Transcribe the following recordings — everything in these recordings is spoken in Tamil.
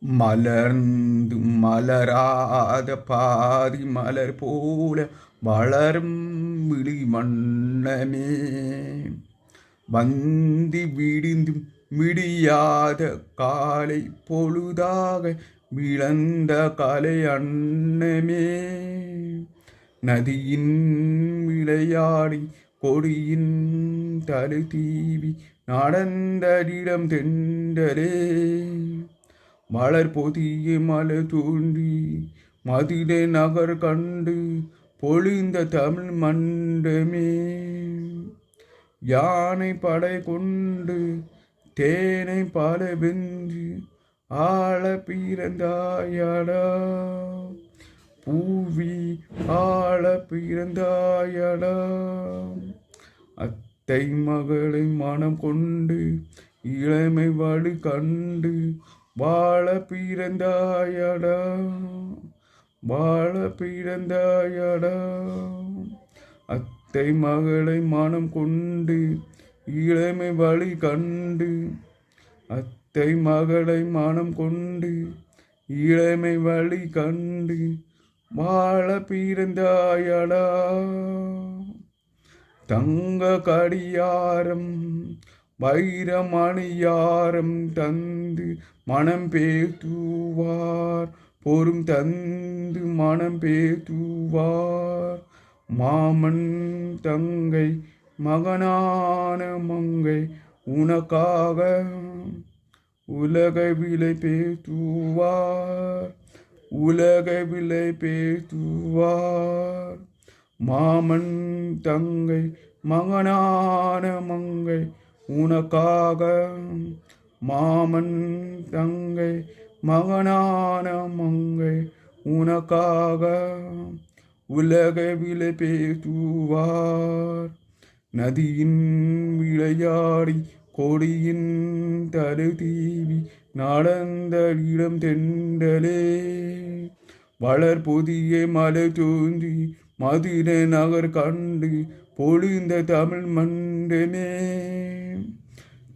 மலர்ந்து மலராத பாதி மலர் போல வளரும் விழி மன்னமே, வந்தி விடிந்து விடியாத காலை பொழுதாக விளந்த கலை அன்னமே, நதியின் விளையாடி கொடியின் தலை தீவி நடந்தடிடம் தெண்டலே, மலர் பொதிய மலர் தோன்றி மதுரை நகர் கண்டு பொழிந்த தமிழ் மண்டமே, யானை படை கொண்டு தேனை பல வென்று ஆள பிறந்தாயடா, பூவி ஆள பிறந்தாயடா, அத்தை மகளை மனம் கொண்டு இளமை வழி கண்டு வாழ பிறந்தாயடா, வாழ பிறந்தாயடா, அத்தை மகளை மனம் கொண்டு இளமை வழி கண்டு, அத்தை மகளை மனம் கொண்டு இளமை வழி கண்டு வாழ பிறந்தாயடா, தங்க கடியாரம் வைரமணியாரம் தந்து மனம் பேத்துவார், பொறும் தந்து மனம் பேத்துவார், மாமன் தங்கை மகனான மங்கை உனக்காக உலகை விலை பேத்துவார், உலகை விலை பேத்துவார், மாமன் தங்கை மகனான மங்கை உனக்காக, மாமன் தங்கை மகனான மங்கை உனக்காக உலகை விலை பேசுவார், நதியின் விளையாடி கொடியின் தலை தீவி நடந்த இடம் தெண்டலே, வளர் புதிய மலை தோன்றி மதுரை நகர் கண்டு பொழிந்த தமிழ் மண்டமே,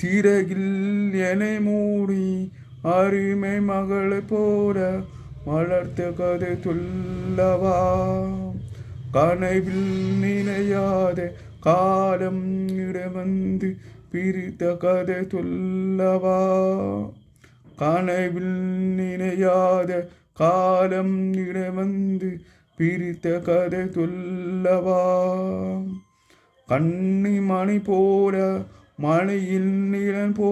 திரையில் என்னை மூடி அருமை மகளை போல வளர்த்த கதை சொல்லவா, கனவில் நினையாத காலம் இடவந்து பிரித்த கதை சொல்லவா, கனவில் நினையாத காலம் இடவந்து பிரித்த கதை சொல்லவா, கண்ணி மணி போல மழையில் நிழல் போ